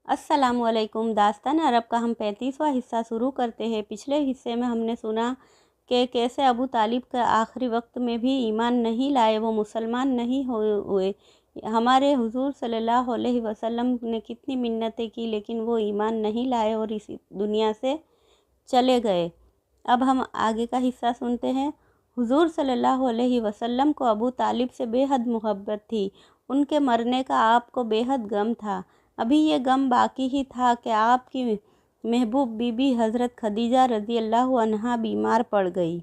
अस्सलाम वालेकुम। दास्तान अरब का हम 35वां हिस्सा शुरू करते हैं। पिछले हिस्से में हमने सुना कि कैसे अबू तालिब के आखिरी वक्त में भी ईमान नहीं लाए, वो मुसलमान नहीं हुए। हमारे हुजूर सल्लल्लाहु अलैहि वसल्लम ने कितनी मिन्नतें की, लेकिन वो ईमान नहीं लाए और इस दुनिया से चले गए। अब हम आगे का हिस्सा सुनते हैं। हुजूर सल्लल्लाहु अलैहि वसल्लम को अबू तालिब से बेहद मोहब्बत थी। उनके मरने का आपको बेहद गम था। अभी ये गम बाकी ही था कि आपकी महबूब बीबी हज़रत खदीजा रज़ी अल्लाह अन्हा बीमार पड़ गई।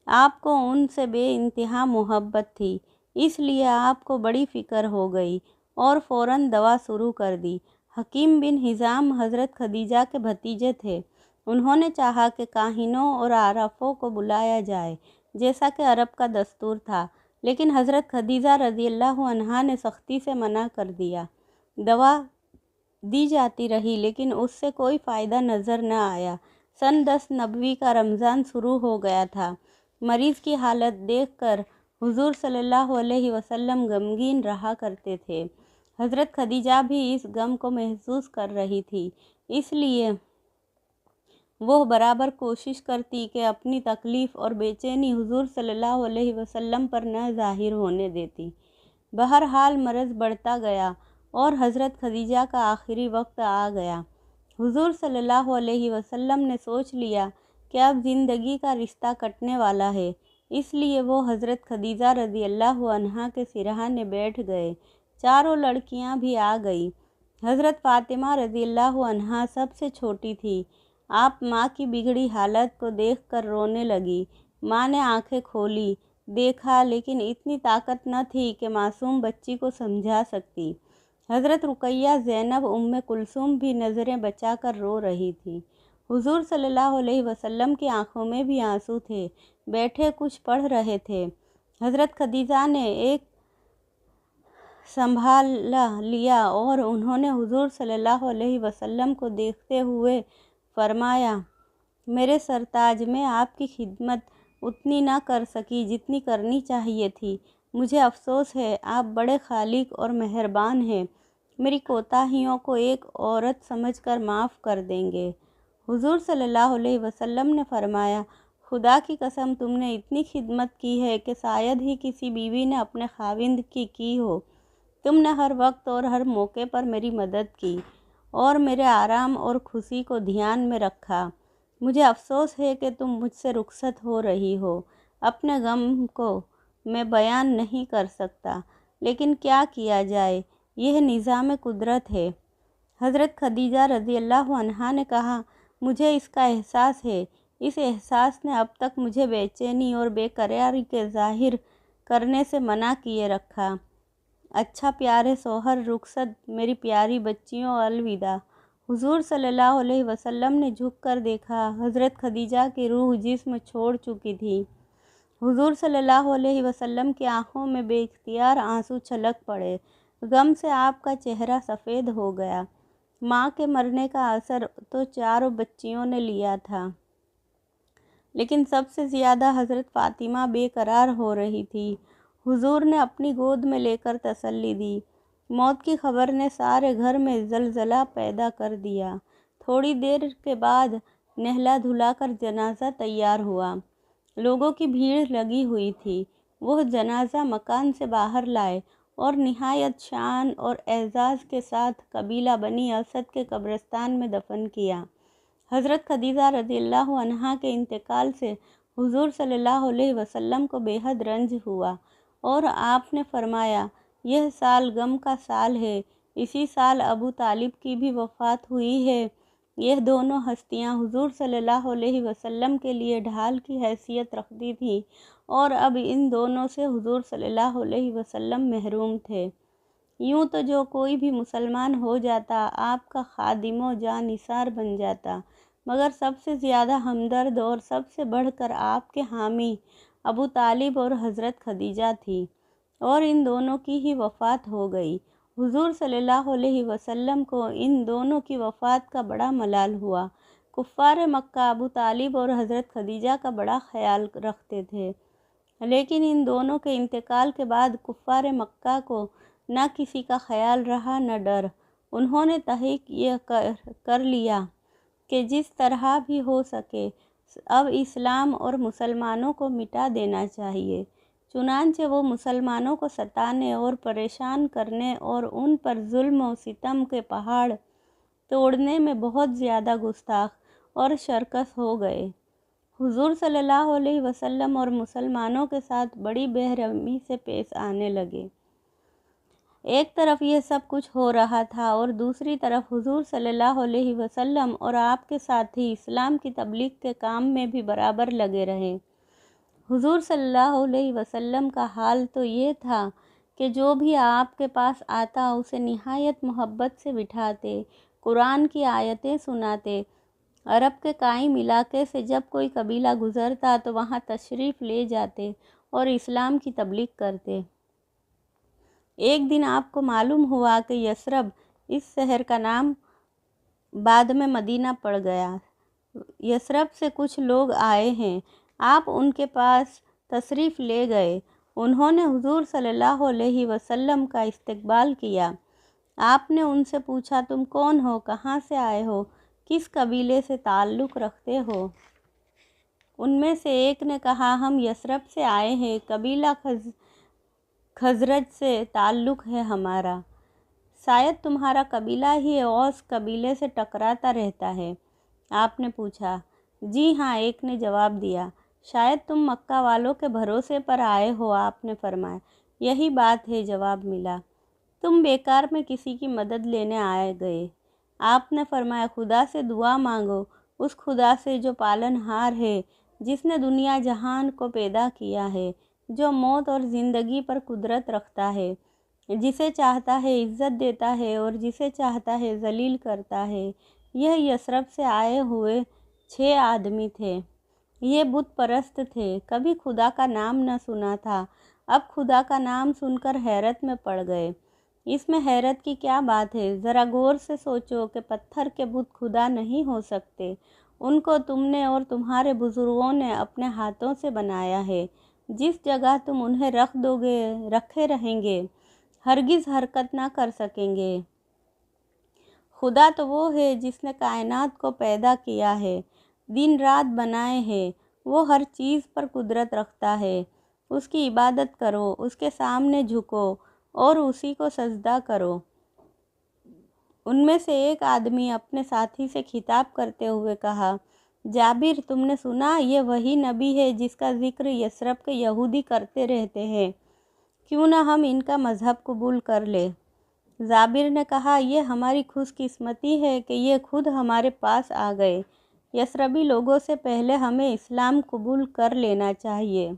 आपको उनसे बेइंतहा मोहब्बत थी, इसलिए आपको बड़ी फ़िक्र हो गई और फ़ौरन दवा शुरू कर दी। हकीम बिन हिज़ाम हज़रत खदीजा के भतीजे थे। उन्होंने चाहा कि काहिनों और आराफ़ों को बुलाया जाए, जैसा कि अरब का दस्तूर था, लेकिन हज़रत खदीजा रज़ी अल्लाह अन्हा ने सख्ती से मना कर दिया। दवा दी जाती रही, लेकिन उससे कोई फ़ायदा नज़र न आया। सन 10 नबवी का रमज़ान शुरू हो गया था। मरीज़ की हालत देखकर हुजूर सल्लल्लाहु अलैहि वसल्लम गमगीन रहा करते थे। हज़रत खदीजा भी इस गम को महसूस कर रही थी, इसलिए वो बराबर कोशिश करती कि अपनी तकलीफ़ और बेचैनी हुजूर सल्लल्लाहु अलैहि वसल्लम पर न ज़ाहिर होने देती। बहरहाल मर्ज़ बढ़ता गया और हज़रत खदीजा का आखिरी वक्त आ गया। हुजूर सल्लल्लाहु अलैहि वसल्लम ने सोच लिया कि अब ज़िंदगी का रिश्ता कटने वाला है, इसलिए वो हज़रत खदीजा रज़ी अल्लाह अन्हा के सिरहाने बैठ गए। चारों लड़कियां भी आ गई। हज़रत फ़ातिमा रज़ी अल्लाह अन्हा सबसे छोटी थी। आप माँ की बिगड़ी हालत को देखकर रोने लगी। माँ ने आंखें खोली, देखा, लेकिन इतनी ताकत न थी कि मासूम बच्ची को समझा सकती। हज़रत रुक़ैया, ज़ैनब, उम्मे कुलसूम भी नज़रें बचाकर रो रही थी। हुजूर सल्लल्लाहु अलैहि वसल्लम की आंखों में भी आंसू थे। बैठे कुछ पढ़ रहे थे। हज़रत खदीजा ने एक संभाल लिया और उन्होंने हुजूर सल्लल्लाहु अलैहि वसल्लम को देखते हुए फरमाया, मेरे सरताज, मैं आपकी खिदमत उतनी ना कर सकी जितनी करनी चाहिए थी। मुझे अफसोस है। आप बड़े खालिक और मेहरबान हैं। मेरी कोताहियों को एक औरत समझकर माफ़ कर देंगे। हुजूर सल्लल्लाहु अलैहि वसल्लम ने फरमाया, खुदा की कसम, तुमने इतनी खिदमत की है कि शायद ही किसी बीवी ने अपने खाविंद की हो। तुमने हर वक्त और हर मौके पर मेरी मदद की और मेरे आराम और खुशी को ध्यान में रखा। मुझे अफसोस है कि तुम मुझसे रुखसत हो रही हो। अपने गम को मैं बयान नहीं कर सकता, लेकिन क्या किया जाए, यह निज़ाम कुदरत है। हज़रत खदीजा रज़ी अल्लाह अन्हा ने कहा, मुझे इसका एहसास है। इस एहसास ने अब तक मुझे बेचैनी और बेकरारी के ज़ाहिर करने से मना किए रखा। अच्छा प्यारे शौहर, रुखसत, मेरी प्यारी बच्चियों, अलविदा। हुजूर सल्लल्लाहु अलैहि वसल्लम ने झुककर देखा। हज़रत खदीजा की रूह जिस्म छोड़ चुकी थी। हुजूर सल्लल्लाहु अलैहि वसल्लम की आंखों में बेइख्तियार आंसू छलक पड़े। गम से आपका चेहरा सफ़ेद हो गया। माँ के मरने का असर तो चारों बच्चियों ने लिया था, लेकिन सबसे ज़्यादा हज़रत फ़ातिमा बेकरार हो रही थी। हुजूर ने अपनी गोद में लेकर तसल्ली दी। मौत की खबर ने सारे घर में ज़लज़ला पैदा कर दिया। थोड़ी देर के बाद नहला धुलाकर जनाजा तैयार हुआ। लोगों की भीड़ लगी हुई थी। वह जनाजा मकान से बाहर लाए और निहायत शान और एज़ाज़ के साथ कबीला बनी असद के कब्रिस्तान में दफन किया। हज़रत खदीजा रज़ी अल्लाह अन्हा के इंतकाल से हुजूर सल्लल्लाहु अलैहि वसल्लम को बेहद रंज हुआ और आपने फरमाया, यह साल गम का साल है। इसी साल अबू तालिब की भी वफ़ात हुई है। यह दोनों हस्तियां हुजूर सल्लल्लाहु अलैहि वसल्लम के लिए ढाल की हैसियत रखती थीं और अब इन दोनों से हुजूर सल्लल्लाहु अलैहि वसल्लम महरूम थे। यूँ तो जो कोई भी मुसलमान हो जाता आपका खादिमो जानिसार बन जाता, मगर सबसे ज़्यादा हमदर्द और सबसे बढ़कर आपके हामी अबू तालिब और हज़रत खदीजा थी, और इन दोनों की ही वफ़ात हो गई। हुजूर सल्लल्लाहु अलैहि वसल्लम को इन दोनों की वफ़ात का बड़ा मलाल हुआ। कुफ़ार मक्का अबू तालिब और हज़रत खदीजा का बड़ा ख्याल रखते थे, लेकिन इन दोनों के इंतकाल के बाद कुफ़ार मक्का को न किसी का ख्याल रहा न डर। انہوں نے تحقیق یہ کر لیا کہ جس طرح بھی ہو سکے اب اسلام اور مسلمانوں کو مٹا دینا چاہیے۔ چنانچہ وہ مسلمانوں کو ستانے اور پریشان کرنے اور ان پر ظلم و ستم کے پہاڑ توڑنے میں بہت زیادہ گستاخ اور شرکس ہو گئے۔ حضور صلی اللہ علیہ وسلم اور مسلمانوں کے ساتھ بڑی بے رحمی سے پیش آنے لگے۔ ایک طرف یہ سب کچھ ہو رہا تھا اور دوسری طرف حضور صلی اللہ علیہ وسلم اور آپ کے ساتھی اسلام کی تبلیغ کے کام میں بھی برابر لگے رہے۔ حضور صلی اللہ علیہ وسلم کا حال تو یہ تھا کہ جو بھی آپ کے پاس آتا اسے نہایت محبت سے بٹھاتے، قرآن کی آیتیں سناتے۔ عرب کے قائم علاقے سے جب کوئی قبیلہ گزرتا تو وہاں تشریف لے جاتے اور اسلام کی تبلیغ کرتے۔ ایک دن آپ کو معلوم ہوا کہ یثرب، اس شہر کا نام بعد میں مدینہ پڑ گیا، یثرب سے کچھ لوگ آئے ہیں، آپ ان کے پاس تشریف لے گئے۔ انہوں نے حضور صلی اللہ علیہ وسلم کا استقبال کیا۔ آپ نے ان سے پوچھا، تم کون ہو، کہاں سے آئے ہو، کس قبیلے سے تعلق رکھتے ہو؟ ان میں سے ایک نے کہا، ہم یثرب سے آئے ہیں، قبیلہ خزرج سے تعلق ہے ہمارا۔ شاید تمہارا قبیلہ ہی اوس قبیلے سے ٹکراتا رہتا ہے۔ آپ نے پوچھا، جی ہاں، ایک نے جواب دیا۔ شاید تم مکہ والوں کے بھروسے پر آئے ہو، آپ نے فرمایا، یہی بات ہے، جواب ملا۔ تم بیکار میں کسی کی مدد لینے آئے گئے؟ آپ نے فرمایا، خدا سے دعا مانگو، اس خدا سے جو پالن ہار ہے، جس نے دنیا جہان کو پیدا کیا ہے، جو موت اور زندگی پر قدرت رکھتا ہے، جسے چاہتا ہے عزت دیتا ہے اور جسے چاہتا ہے ذلیل کرتا ہے۔ یہ یثرب سے آئے ہوئے 6 آدمی تھے۔ یہ بت پرست تھے، کبھی خدا کا نام نہ سنا تھا، اب خدا کا نام سن کر حیرت میں پڑ گئے۔ اس میں حیرت کی کیا بات ہے؟ ذرا غور سے سوچو کہ پتھر کے بت خدا نہیں ہو سکتے، ان کو تم نے اور تمہارے بزرگوں نے اپنے ہاتھوں سے بنایا ہے۔ جس جگہ تم انہیں رکھ دو گے، رکھے رہیں گے، ہرگز حرکت نہ کر سکیں گے۔ خدا تو وہ ہے جس نے کائنات کو پیدا کیا ہے، دن رات بنائے ہیں، وہ ہر چیز پر قدرت رکھتا ہے۔ اس کی عبادت کرو، اس کے سامنے جھکو اور اسی کو سجدہ کرو۔ ان میں سے ایک آدمی اپنے ساتھی سے خطاب کرتے ہوئے کہا، جابر، تم نے سنا یہ وہی نبی ہے جس کا ذکر یثرب کے یہودی کرتے رہتے ہیں، کیوں نہ ہم ان کا مذہب قبول کر لیں؟ جابر نے کہا، یہ ہماری خوش قسمتی ہے کہ یہ خود ہمارے پاس آ گئے، یثربی لوگوں سے پہلے ہمیں اسلام قبول کر لینا چاہیے۔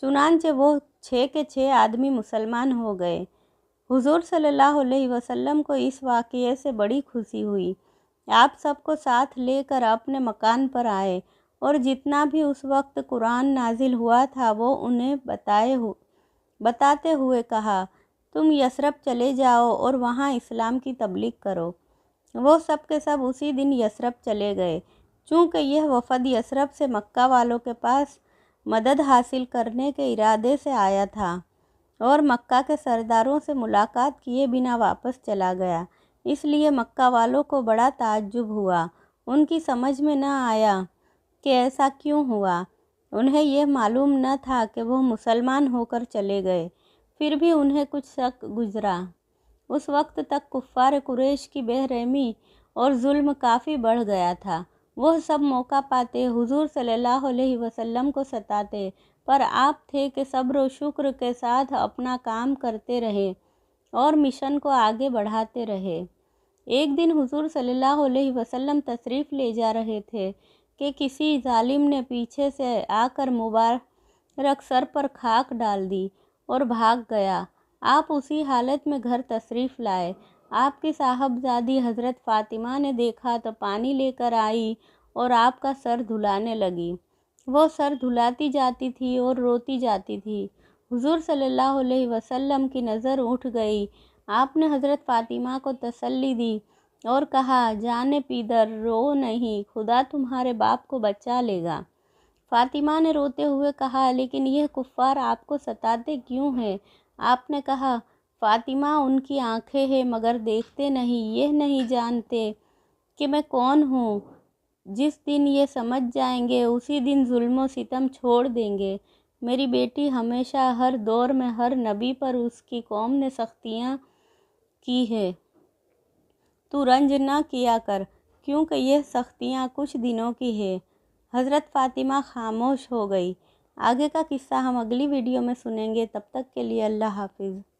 چنانچہ وہ 6 کے 6 آدمی مسلمان ہو گئے۔ حضور صلی اللہ علیہ وسلم کو اس واقعے سے بڑی خوشی ہوئی۔ آپ سب کو ساتھ لے کر اپنے مکان پر آئے اور جتنا بھی اس وقت قرآن نازل ہوا تھا وہ انہیں بتاتے ہوئے کہا، تم یثرب چلے جاؤ اور وہاں اسلام کی تبلیغ کرو۔ وہ سب کے سب اسی دن یثرب چلے گئے۔ چونکہ یہ وفد یثرب سے مکہ والوں کے پاس مدد حاصل کرنے کے ارادے سے آیا تھا اور مکہ کے سرداروں سے ملاقات کیے بنا واپس چلا گیا، اس لیے مکہ والوں کو بڑا تعجب ہوا۔ ان کی سمجھ میں نہ آیا کہ ایسا کیوں ہوا۔ انہیں یہ معلوم نہ تھا کہ وہ مسلمان ہو کر چلے گئے، پھر بھی انہیں کچھ شک گزرا۔ اس وقت تک کفار قریش کی بے رحمی اور ظلم کافی بڑھ گیا تھا۔ وہ سب موقع پاتے حضور صلی اللہ علیہ وسلم کو ستاتے، پر آپ تھے کہ صبر و شکر کے ساتھ اپنا کام کرتے رہے اور مشن کو آگے بڑھاتے رہے۔ ایک دن حضور صلی اللہ علیہ وسلم تشریف لے جا رہے تھے کہ کسی ظالم نے پیچھے سے آ کر مبارک سر پر خاک ڈال دی اور بھاگ گیا۔ آپ اسی حالت میں گھر تشریف لائے۔ آپ کی صاحبزادی حضرت فاطمہ نے دیکھا تو پانی لے کر آئی اور آپ کا سر دھلانے لگی۔ وہ سر دھلاتی جاتی تھی اور روتی جاتی تھی۔ حضور صلی اللہ علیہ وسلم کی نظر اٹھ گئی۔ آپ نے حضرت فاطمہ کو تسلی دی اور کہا، جان پیدر، رو نہیں، خدا تمہارے باپ کو بچا لے گا۔ فاطمہ نے روتے ہوئے کہا، لیکن یہ کفار آپ کو ستاتے کیوں ہیں؟ آپ نے کہا، فاطمہ ان کی آنکھیں ہیں مگر دیکھتے نہیں، یہ نہیں جانتے کہ میں کون ہوں۔ جس دن یہ سمجھ جائیں گے اسی دن ظلم و ستم چھوڑ دیں گے۔ میری بیٹی ہمیشہ ہر دور میں ہر نبی پر اس کی قوم نے سختیاں کی ہے، تو رنج نہ کیا کر کیونکہ یہ سختیاں کچھ دنوں کی ہے۔ حضرت فاطمہ خاموش ہو گئی۔ آگے کا قصہ ہم اگلی ویڈیو میں سنیں گے، تب تک کے لیے اللہ حافظ۔